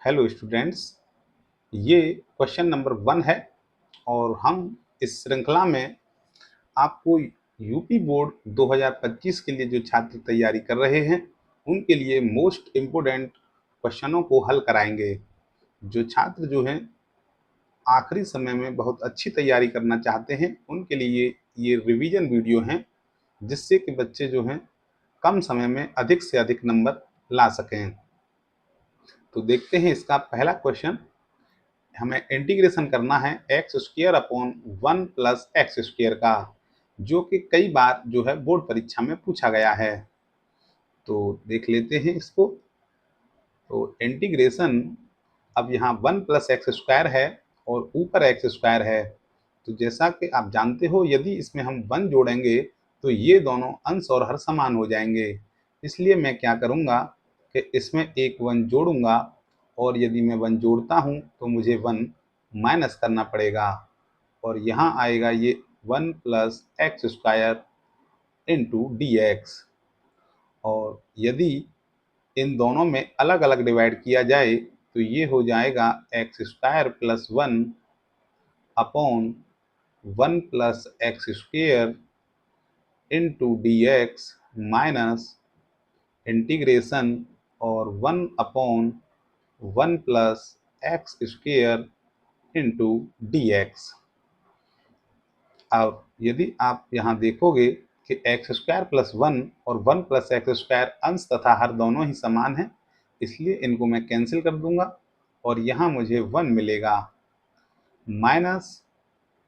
Hello students, ये question number 1 है और हम इस श्रृंखला में आपको यूपी बोर्ड 2025 के लिए जो छात्र तैयारी कर रहे हैं उनके लिए मोस्ट इम्पोर्टेंट क्वेश्चनों को हल कराएंगे। जो छात्र जो हैं आखिरी समय में बहुत अच्छी तैयारी करना चाहते हैं उनके लिए ये रिवीजन वीडियो हैं, जिससे कि बच्चे जो हैं कम समय में अधिक से अधिक नंबर ला सकें। तो देखते हैं इसका पहला क्वेश्चन। हमें इंटीग्रेशन करना है x square upon 1 plus x square का, जो कि कई बार जो है बोर्ड परीक्षा में पूछा गया है। तो देख लेते हैं इसको। तो इंटीग्रेशन, अब यहाँ 1 प्लस एक्स स्क्वायर है और ऊपर एक्स स्क्वायर है। तो जैसा कि आप जानते हो, यदि इसमें हम 1 जोड़ेंगे तो ये दोनों अंश और हर समान हो जाएंगे। इसलिए मैं क्या करूँगा कि इसमें एक 1 जोड़ूंगा, और यदि मैं 1 जोड़ता हूँ तो मुझे 1 माइनस करना पड़ेगा, और यहाँ आएगा ये 1 plus x square into d x. और यदि इन दोनों में अलग अलग डिवाइड किया जाए तो ये हो जाएगा x square plus 1 upon 1 plus x square into d x minus integration और 1 upon 1 plus x square into d x. अब यदि आप यहाँ देखोगे कि एक्स स्क्वायर प्लस 1 और 1 प्लस एक्स स्क्वायर अंश तथा हर दोनों ही समान हैं, इसलिए इनको मैं कैंसिल कर दूंगा और यहाँ मुझे 1 मिलेगा, minus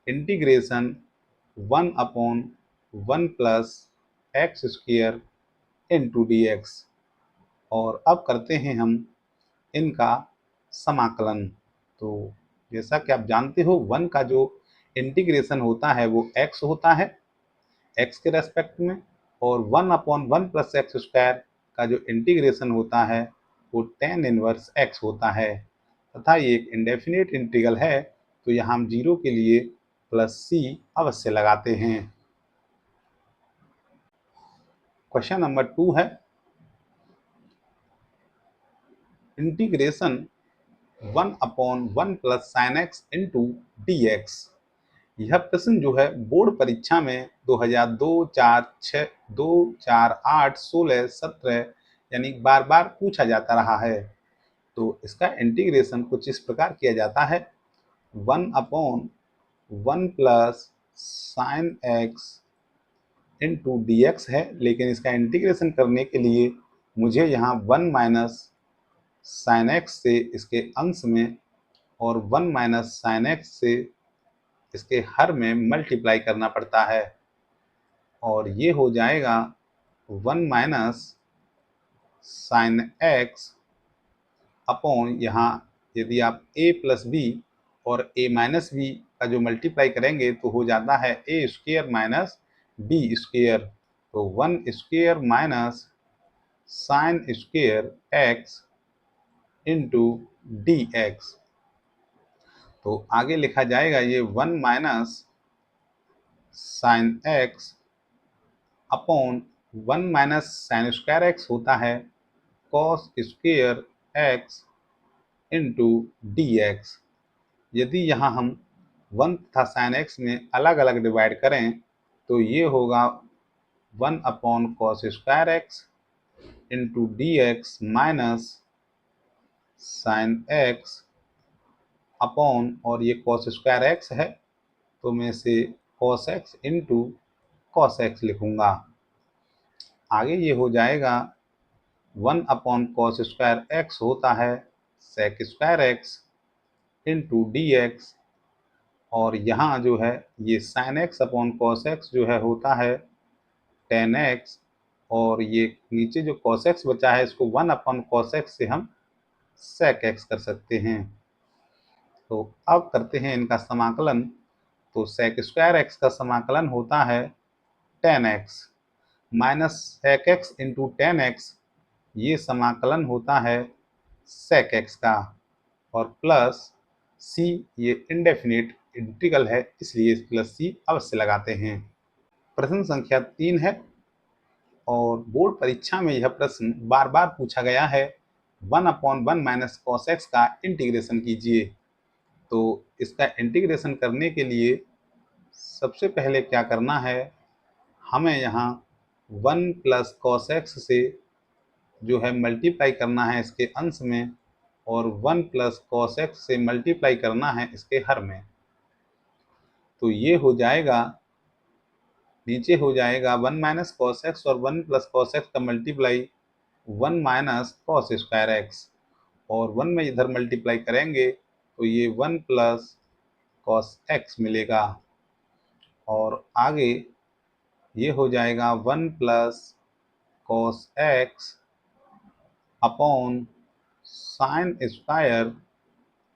integration 1 upon 1 plus x square into d x. और अब करते हैं हम इनका समाकलन। तो जैसा कि आप जानते हो, 1 का जो इंटीग्रेशन होता है वो x होता है, x के रेस्पेक्ट में, और 1 अपॉन 1 प्लस एक्स स्क्वायर का जो इंटीग्रेशन होता है वो tan इनवर्स x होता है, तथा ये एक इंडेफिनिट इंटीग्रल है। तो यहाँ हम 0 के लिए प्लस c अवश्य लगाते हैं। क्वेश्चन नंबर 2 है integration 1 upon 1 plus sine x into d x. यह प्रश्न जो है बोर्ड परीक्षा में 2002, 4, 6, 2, 4, 8, 16, 17 यानी बार बार पूछा जाता रहा है। तो इसका इंटीग्रेशन कुछ इस प्रकार किया जाता है, 1 upon 1 plus sine x into d x है, लेकिन इसका इंटीग्रेशन करने के लिए मुझे यहाँ 1 माइनस साइन एक्स से इसके अंश में और 1 माइनस साइन एक्स से इसके हर में मल्टीप्लाई करना पड़ता है, और ये हो जाएगा 1 माइनस साइन एक्स अपॉन, यहाँ यदि आप a प्लस बी और a माइनस बी का जो मल्टीप्लाई करेंगे तो हो जाता है a square minus b square. तो 1 square minus sine square x into d x. तो आगे लिखा जाएगा ये 1 minus sine x upon 1 minus sine square x होता है cos square x into d x. यदि यहाँ हम 1 तथा साइन एक्स में अलग अलग डिवाइड करें तो ये होगा 1 upon cos square x into d x minus sine x upon, और ये कॉस स्क्वायर एक्स है तो मैं इसे cos x into cos x लिखूँगा। आगे ये हो जाएगा 1 अपॉन कॉस स्क्वायर एक्स होता है sec square x into d x, और यहाँ जो है ये sine x upon cos x जो है होता है टेन एक्स, और ये नीचे जो कॉस एक्स बचा है इसको 1 अपॉन कॉस एक्स से हम सेक एक्स कर सकते हैं। तो अब करते हैं इनका समाकलन। तो सेक स्क्वायर एक्स का समाकलन होता है tan x minus sec x into tan x, ये समाकलन होता है सेक एक्स का, और प्लस सी, ये इंडेफिनिट इंटीग्रल है इसलिए प्लस सी अवश्य लगाते हैं। प्रश्न संख्या 3 है और बोर्ड परीक्षा में यह प्रश्न बार बार पूछा गया है 1/1 माइनस कॉस एक्स का इंटीग्रेशन कीजिए। तो इसका इंटीग्रेशन करने के लिए सबसे पहले क्या करना है, हमें यहाँ 1 प्लस कॉस एक्स से जो है मल्टीप्लाई करना है इसके अंश में, और 1 प्लस कॉस एक्स से मल्टीप्लाई करना है इसके हर में। तो ये हो जाएगा, नीचे हो जाएगा 1 माइनस कॉस एक्स और 1 प्लस कॉस एक्स का multiply 1 minus cos square x, और 1 में इधर मल्टीप्लाई करेंगे तो ये 1 प्लस कॉस एक्स मिलेगा। और आगे ये हो जाएगा 1 plus cos x upon sine square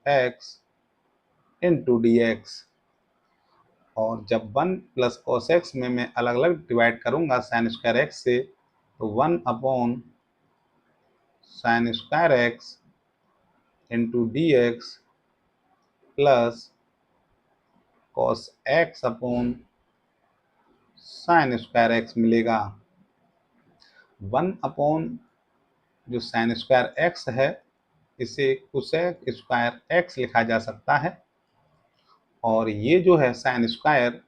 x into d x. और जब 1 प्लस कॉस एक्स में मैं अलग अलग डिवाइड करूंगा साइन स्क्वायर एक्स से, तो 1 upon sign square x into d x plus cos x upon sine square x मिलेगा। 1 अपॉन जो साइन स्क्वायर एक्स है इसे कोसेक स्क्वायर एक्स लिखा जा सकता है, और ये जो है साइन स्क्वायर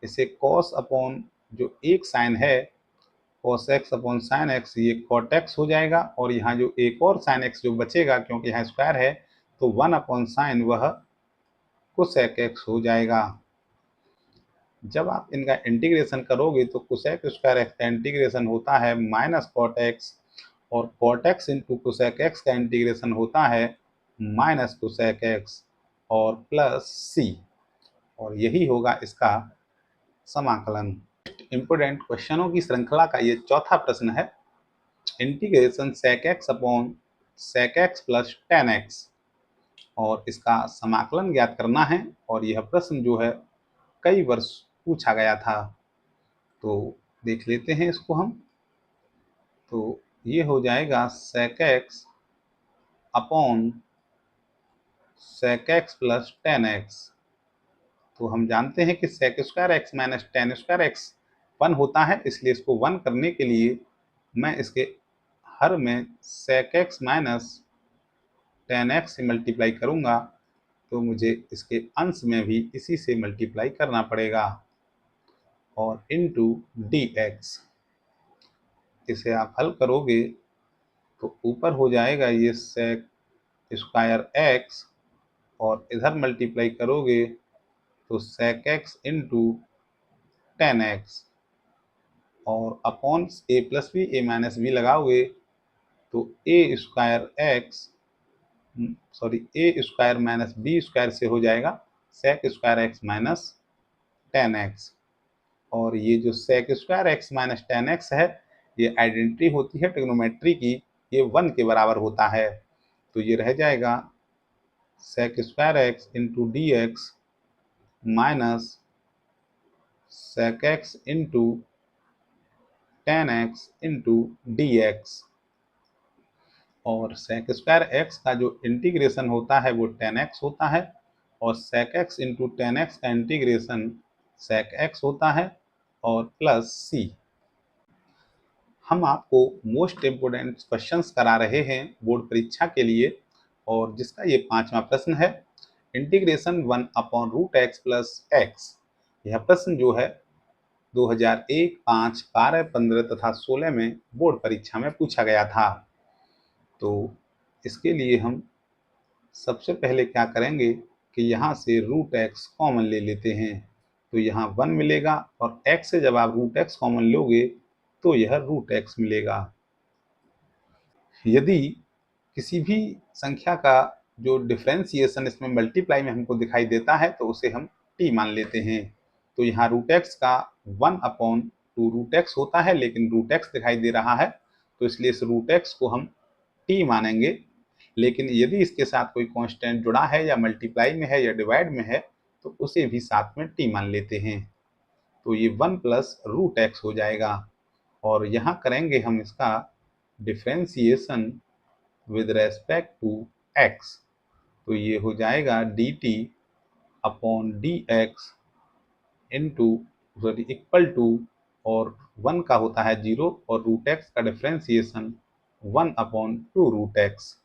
इसे कॉस अपॉन जो एक साइन है cos x upon sine x, ये कॉट एक्स हो जाएगा, और यहाँ जो एक और साइन एक्स जो बचेगा क्योंकि यहाँ स्क्वायर है तो 1 अपॉन साइन वह कोसेक एक्स हो जाएगा। जब आप इनका इंटीग्रेशन करोगे तो कोसेक स्क्वायर एक्स का इंटीग्रेशन होता है माइनस कॉट एक्स, और cot x into cosec x का इंटीग्रेशन होता है माइनस कोसेक एक्स और प्लस सी, और यही होगा इसका समाकलन। इंपोर्टेंट क्वेश्चनों की श्रृंखला का ये चौथा प्रश्न है, integration sec x upon sec x plus tan x, और इसका समाकलन ज्ञात करना है, और यह प्रश्न जो है कई वर्ष पूछा गया था। तो देख लेते हैं इसको हम। तो ये हो जाएगा sec x upon sec x plus tan x. तो हम जानते हैं कि sec square x minus tan square x 1 होता है, इसलिए इसको 1 करने के लिए मैं इसके हर में sec x minus tan x से मल्टीप्लाई करूंगा, तो मुझे इसके अंश में भी इसी से मल्टीप्लाई करना पड़ेगा, और इनटू डी एक्स। इसे आप हल करोगे तो ऊपर हो जाएगा ये सेक स्क्वायर एक्स, और इधर मल्टीप्लाई करोगे तो sec x into tan x, और upon a plus b a minus b लगाओगे तो a square x sorry a square minus b square से हो जाएगा sec square x minus tan x. और ये जो sec square x minus tan x है ये आइडेंटिटी होती है ट्रिग्नोमेट्री की, ये 1 के बराबर होता है। तो ये रह जाएगा sec square x into d x minus sec x into tan x into d x, और सेक स्क्वायर एक्स का जो इंटीग्रेशन होता है वो टेन एक्स होता है, और sec x into tan x का इंटीग्रेशन सेक एक्स होता है, और प्लस सी। हम आपको मोस्ट इम्पोर्टेंट क्वेश्चंस करा रहे हैं बोर्ड परीक्षा के लिए, और जिसका ये पांचवा प्रश्न है, integration 1 upon root x plus x. यह प्रश्न जो है 2001, 5, 12, 15 तथा 16 में बोर्ड परीक्षा में पूछा गया था। तो इसके लिए हम सबसे पहले क्या करेंगे कि यहाँ से रूट एक्स कॉमन ले लेते हैं, तो यहाँ 1 मिलेगा, और x से जब आप रूट एक्स कॉमन लोगे तो यह रूट एक्स मिलेगा। यदि किसी भी संख्या का जो डिफ्रेंसिएशन इसमें मल्टीप्लाई में हमको दिखाई देता है तो उसे हम t मान लेते हैं। तो यहाँ रूट एक्स का 1 अपॉन 2 रूट एक्स होता है, लेकिन रूट एक्स दिखाई दे रहा है तो इसलिए इस रूट एक्स को हम t मानेंगे। लेकिन यदि इसके साथ कोई कांस्टेंट जुड़ा है या मल्टीप्लाई में है या डिवाइड में है तो उसे भी साथ में t मान लेते हैं। तो ये 1 प्लस रूट एक्स हो जाएगा, और यहाँ करेंगे हम इसका differentiation with respect to x। तो ये हो जाएगा dt upon d x into equal to, और 1 का होता है 0, और रूट एक्स का डिफ्रेंसिएशन 1/2√x।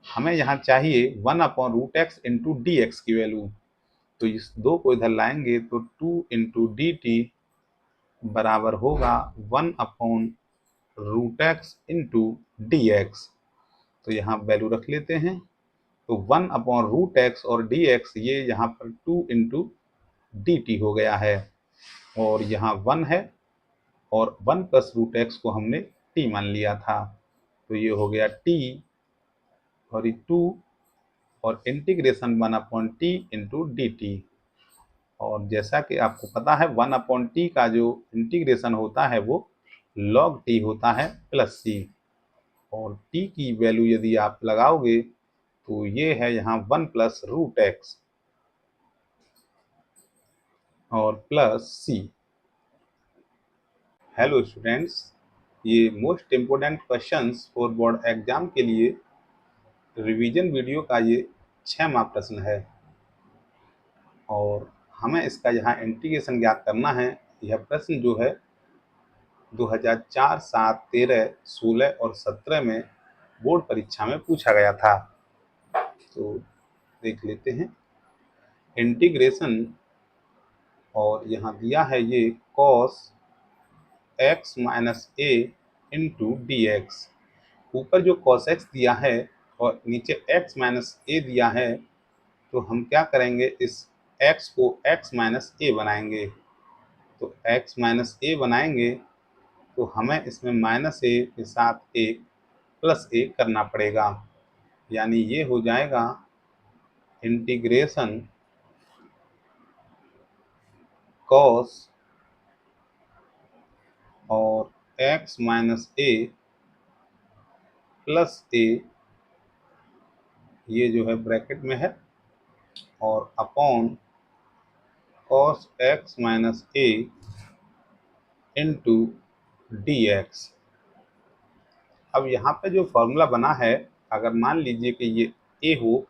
हमें यहाँ चाहिए 1/√x इंटू डी एक्स की वैल्यू, तो इस 2 को इधर लाएंगे तो 2 इंटू डी टी बराबर होगा 1/√x इंटू डी एक्स। तो यहाँ वैल्यू रख लेते हैं, तो 1/√x और डी एक्स ये यहाँ पर 2 इंटू डी टी हो गया है, और यहाँ 1 है और 1+√x को हमने t मान लिया था, तो ये हो गया t और ये 2 और integration 1/t into d t. और जैसा कि आपको पता है 1/t का जो इंटीग्रेशन होता है वो log t होता है प्लस c, और t की वैल्यू यदि आप लगाओगे तो ये है यहाँ 1+√x और प्लस c। हेलो स्टूडेंट्स, ये most important questions for board exam के लिए रिवीजन वीडियो का ये 6वां प्रश्न है, और हमें इसका यहाँ इंटीग्रेशन ज्ञात करना है। यह प्रश्न जो है 2004, 7, 13, 16 और 17 में बोर्ड परीक्षा में पूछा गया था। तो देख लेते हैं इंटीग्रेशन, और यहाँ दिया है ये cos x minus a into d x. ऊपर जो cos x दिया है और नीचे x माइनस a दिया है, तो हम क्या करेंगे, इस x को x माइनस a बनाएंगे। तो x माइनस a बनाएंगे तो हमें इसमें माइनस a के साथ एक प्लस a करना पड़ेगा, यानी ये हो जाएगा इंटीग्रेशन cos और x minus a plus a, ये जो है ब्रैकेट में है, और upon cos x minus a into d x. अब यहाँ पे जो फॉर्मूला बना है, अगर मान लीजिए कि ये a हो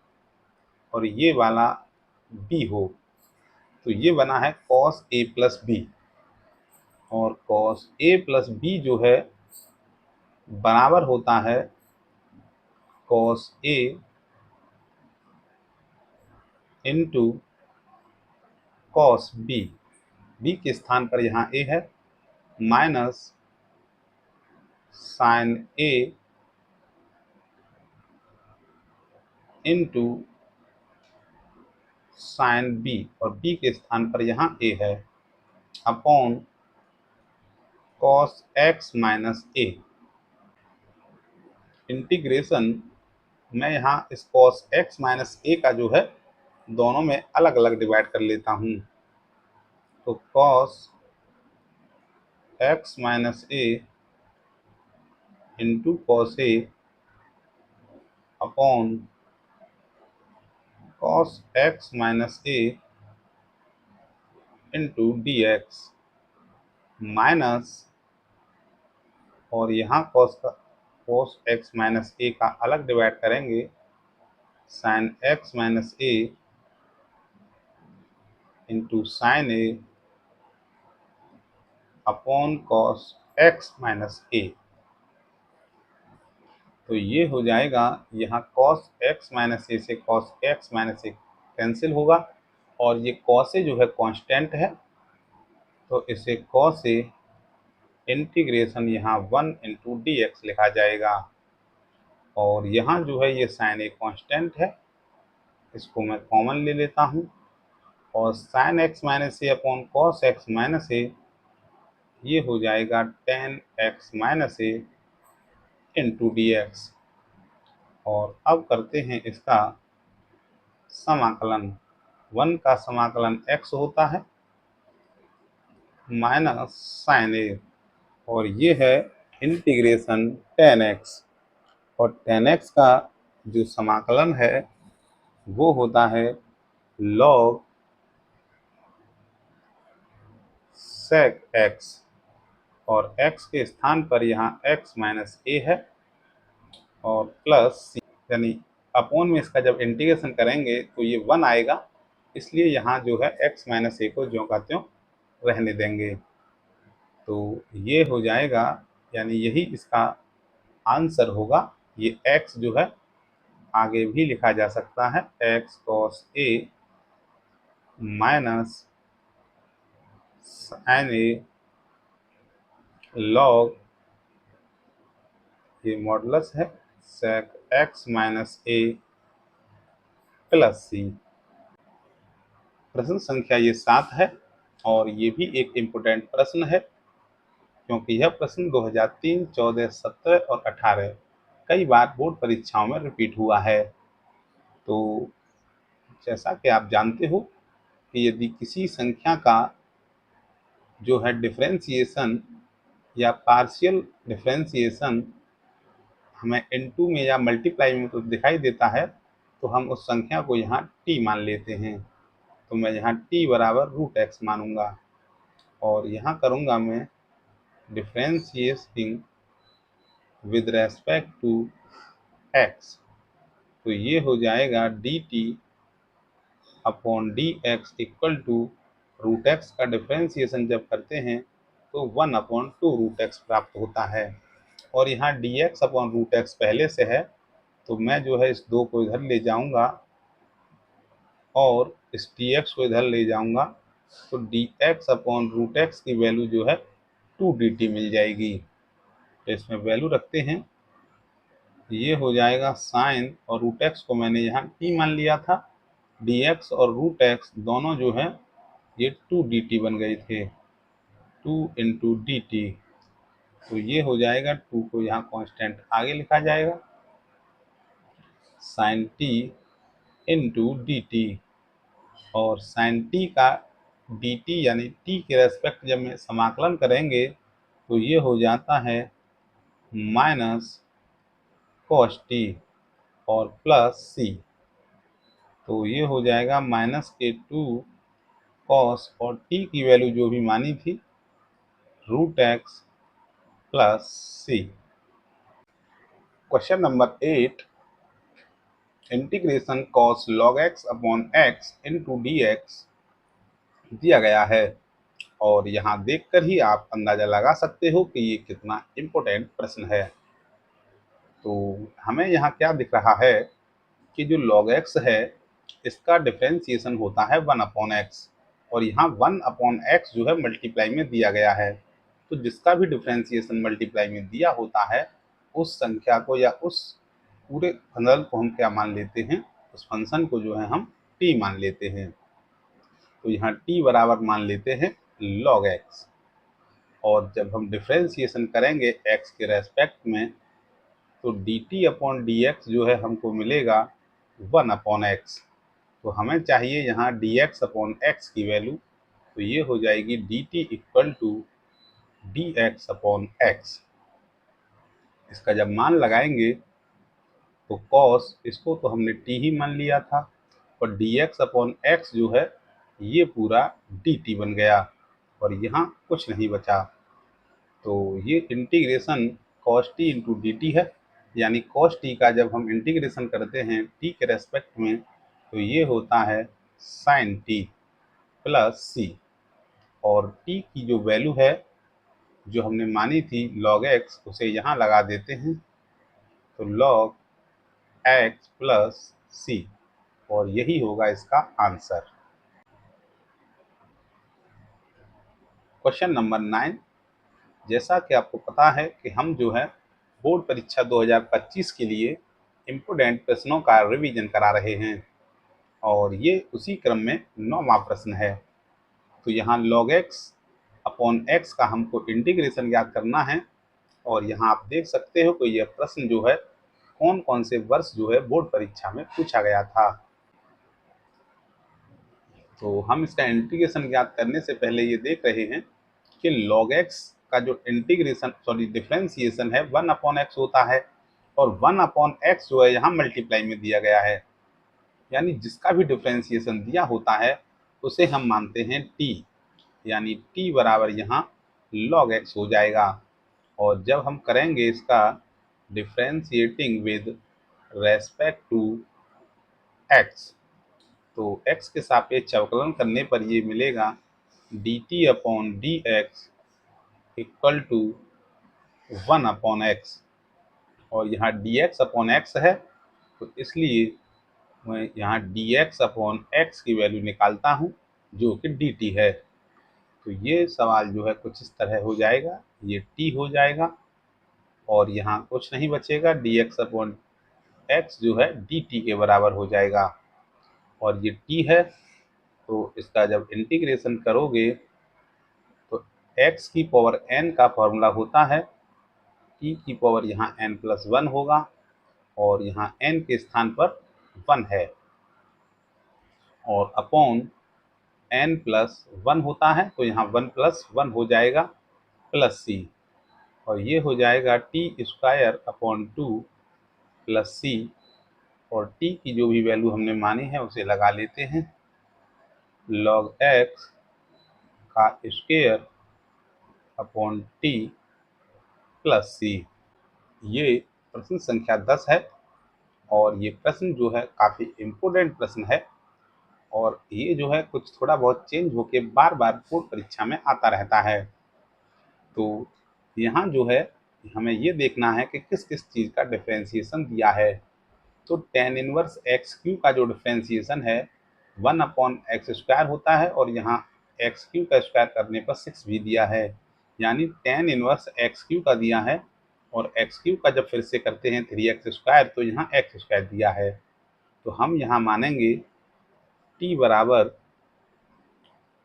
और ये वाला b हो, तो ये बना है cos a प्लस b, और cos a प्लस b जो है बराबर होता है cos a into cos b। b के स्थान पर यहाँ a है, minus sine a into sine b, और b के स्थान पर यहाँ a है, upon cos x minus a। Integration मैं यहाँ इस cos x माइनस a का जो है दोनों में अलग अलग डिवाइड कर लेता हूँ। तो cos x minus a into cos a upon cos x minus a into d x, minus, और यहाँ cos x माइनस a का अलग डिवाइड करेंगे, sin x minus a into sign a upon cos x minus a। तो ये हो जाएगा, यहाँ cos x माइनस a से cos x minus a cancel होगा, और ये cos a जो है कांस्टेंट है, तो इसे cos a इंटीग्रेशन यहाँ 1 इंटू डी एक्स लिखा जाएगा, और यहाँ जो है ये साइन a कांस्टेंट है, इसको मैं कॉमन ले लेता हूँ, और sine x minus a upon cos x minus a ये हो जाएगा tan x minus a into d x. और अब करते हैं इसका समाकलन। 1 का समाकलन x होता है माइनस साइन a, और ये है इंटीग्रेशन tan x, और tan x का जो समाकलन है वो होता है log sec x, और x के स्थान पर यहाँ x माइनस a है और प्लस c, यानी अपॉन में इसका जब इंटीग्रेशन करेंगे तो ये 1 आएगा, इसलिए यहाँ जो है x माइनस a को ज्यों का त्यों रहने देंगे। तो ये हो जाएगा, यानी यही इसका आंसर होगा ये x जो है आगे भी लिखा जा सकता है x cos a minus sin a log ये मॉडुलस है sec x minus a plus C. प्रश्न संख्या ये 7 है और ये भी एक इम्पोर्टेंट प्रश्न है क्योंकि यह प्रश्न 2003, 14, 17 और 18 कई बार बोर्ड परीक्षाओं में रिपीट हुआ है। तो जैसा कि आप जानते हो कि यदि किसी संख्या का जो है डिफरेंशिएशन या पार्शियल डिफरेंशिएशन हमें इनटू में या मल्टीप्लाई में तो दिखाई देता है, तो हम उस संख्या को यहाँ t मान लेते हैं। तो मैं यहाँ t बराबर √x मानूंगा और यहाँ करूँगा मैं differentiating with respect to x। तो ये हो जाएगा dt upon dx equal to √x का डिफरेंशिएशन जब करते हैं तो 1/2 √x प्राप्त होता है और यहाँ dx अपॉन √x पहले से है, तो मैं जो है इस 2 को इधर ले जाऊंगा और इस dx को इधर ले जाऊंगा, तो dx अपॉन √x की वैल्यू जो है 2dt मिल जाएगी। तो इसमें वैल्यू रखते हैं, ये हो जाएगा साइन और √x को मैंने यहाँ t मान लिया था, dx और √x दोनों जो है ये 2dt बन गए थे, 2 इंटू डी टी। तो ये हो जाएगा 2 को यहाँ कांस्टेंट आगे लिखा जाएगा sine t into d t और साइन टी का डी टी यानी टी के रेस्पेक्ट जब में समाकलन करेंगे तो ये हो जाता है माइनस कॉस टी और प्लस सी। तो ये हो जाएगा माइनस के 2 कॉस और टी की वैल्यू जो भी मानी थी √x plus C. Question number 8 integration cos log x upon x into d x दिया गया है और यहाँ देखकर ही आप अंदाजा लगा सकते हो कि ये कितना इम्पोर्टेंट प्रश्न है। तो हमें यहाँ क्या दिख रहा है कि जो log x है इसका डिफरेंशिएशन होता है 1/x और यहाँ 1/x जो है मल्टीप्लाई में दिया गया है। तो जिसका भी डिफरेंशिएशन मल्टीप्लाई में दिया होता है उस संख्या को या उस पूरे फंक्शन को हम क्या मान लेते हैं, उस फंक्शन को जो है हम t मान लेते हैं। तो यहाँ t बराबर मान लेते हैं log x और जब हम डिफरेंशिएशन करेंगे x के रेस्पेक्ट में तो dt अपॉन dx जो है हमको मिलेगा 1/x। तो हमें चाहिए यहाँ dx अपॉन x की वैल्यू, तो ये हो जाएगी dt equal to dx upon x। इसका जब मान लगाएंगे तो cos इसको तो हमने t ही मान लिया था और dx अपॉन x जो है ये पूरा dt बन गया और यहाँ कुछ नहीं बचा। तो ये integration cos t into d T है, यानी cos t का जब हम इंटीग्रेशन करते हैं t के रेस्पेक्ट में तो ये होता है sin t प्लस सी और t की जो वैल्यू है जो हमने मानी थी log x उसे यहाँ लगा देते हैं, तो log x प्लस सी और यही होगा इसका आंसर। क्वेश्चन नंबर 9 जैसा कि आपको पता है कि हम जो है बोर्ड परीक्षा 2025 के लिए इम्पोर्टेंट प्रश्नों का रिवीजन करा रहे हैं और ये उसी क्रम में 9वां प्रश्न है। तो यहाँ log x अपॉन x का हमको इंटीग्रेशन ज्ञात करना है और यहाँ आप देख सकते हो कि यह प्रश्न जो है कौन कौन से वर्ष जो है बोर्ड परीक्षा में पूछा गया था। तो हम इसका इंटीग्रेशन ज्ञात करने से पहले ये देख रहे हैं कि log x का जो डिफरेंशिएशन है 1/x होता है और 1/x जो है यहाँ मल्टीप्लाई में दिया गया है, यानी जिसका भी डिफरेंशिएशन दिया होता है उसे हम मानते हैं t, यानी t बराबर यहाँ log x हो जाएगा। और जब हम करेंगे इसका differentiating with respect to x तो x के सापेक्ष अवकलन करने पर ये मिलेगा dt upon d x equal to 1/x और यहाँ dx अपॉन x है, तो इसलिए मैं यहाँ dx अपॉन x की वैल्यू निकालता हूँ जो कि dt है। तो ये सवाल जो है कुछ इस तरह हो जाएगा, ये t हो जाएगा और यहाँ कुछ नहीं बचेगा, dx अपॉन x जो है dt के बराबर हो जाएगा। और ये t है तो इसका जब इंटीग्रेशन करोगे तो x की पावर n का फॉर्मूला होता है t की पावर यहाँ n+1 होगा और यहाँ n के स्थान पर 1 है और अपॉन n+1 होता है तो यहाँ 1+1 हो जाएगा प्लस c और ये हो जाएगा t² अपॉन 2 प्लस c और t की जो भी वैल्यू हमने मानी है उसे लगा लेते हैं। log x का square upon t plus c। ये प्रश्न संख्या 10 है और ये प्रश्न जो है काफ़ी इम्पोर्टेंट प्रश्न है और ये जो है कुछ थोड़ा बहुत चेंज होके बार बार बोर्ड परीक्षा में आता रहता है। तो यहाँ जो है हमें ये देखना है कि किस किस चीज़ का डिफरेंशिएशन दिया है। तो tan इनवर्स एक्स क्यू का जो डिफरेंशिएशन है 1/x² होता है और यहाँ एक्स क्यू का स्क्वायर करने पर 6 भी दिया है, यानी tan इनवर्स एक्स क्यू का दिया है और एक्स क्यू का जब फिर से करते हैं 3x² तो यहाँ x² दिया है। तो हम यहाँ मानेंगे t बराबर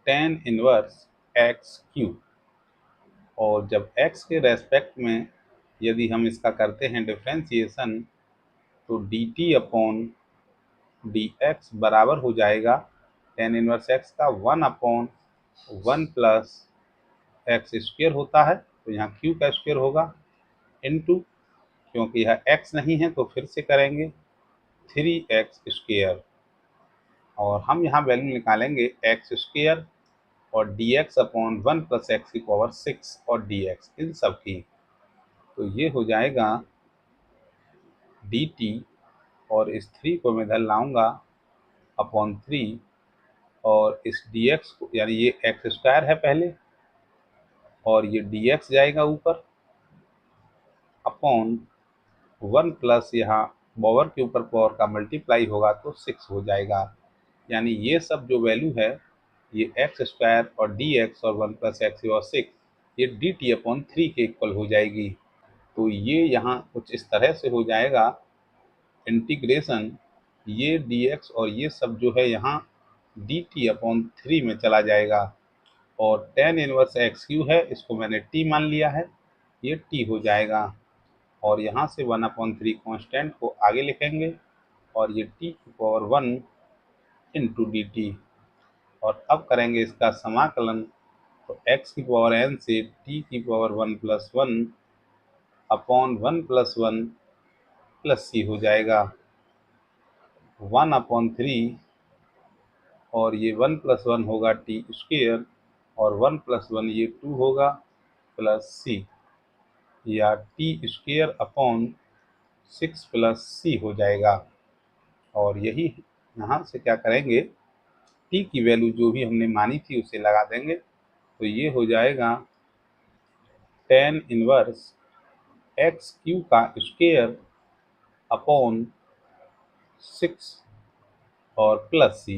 tan इनवर्स एक्स क्यू और जब x के रेस्पेक्ट में यदि हम इसका करते हैं डिफरेंशिएशन तो dt अपॉन dx बराबर हो जाएगा tan इनवर्स x का 1/1 प्लस x² होता है तो यहाँ q का स्क्वायर होगा इनटू, क्योंकि यह x नहीं है तो फिर से करेंगे 3x² और हम यहाँ वैल्यू निकालेंगे x² और dx अपॉन 1 प्लस x की पावर 6 और dx इन सब की। तो ये हो जाएगा dt और इस 3 को मैं इधर लाऊंगा अपॉन 3 और इस dx को, यानी ये x² है पहले और ये dx जाएगा ऊपर अपॉन 1 प्लस यहाँ पावर के ऊपर पावर का मल्टीप्लाई होगा तो 6 हो जाएगा, यानी ये सब जो वैल्यू है ये x² और dx और 1 प्लस x और 6 ये dt अपॉन 3 के इक्वल हो जाएगी। तो ये यहाँ कुछ इस तरह से हो जाएगा इंटीग्रेशन, ये dx और ये सब जो है यहाँ dt अपॉन 3 में चला जाएगा और tan इनवर्स एक्स क्यू है इसको मैंने t मान लिया है, ये t हो जाएगा और यहाँ से 1/3 कांस्टेंट को आगे लिखेंगे और ये t की पावर 1 इंटू dt और अब करेंगे इसका समाकलन तो x की पावर n से t की पावर 1+1 अपॉन 1+1 प्लस c हो जाएगा 1/3 और ये 1+1 होगा t² और 1+1 ये 2 होगा प्लस c या t² अपॉन 6 प्लस c हो जाएगा और यही यहाँ से क्या करेंगे t की वैल्यू जो भी हमने मानी थी उसे लगा देंगे तो ये हो जाएगा tan इनवर्स एक्स क्यू का स्क्वायर अपॉन 6 और प्लस c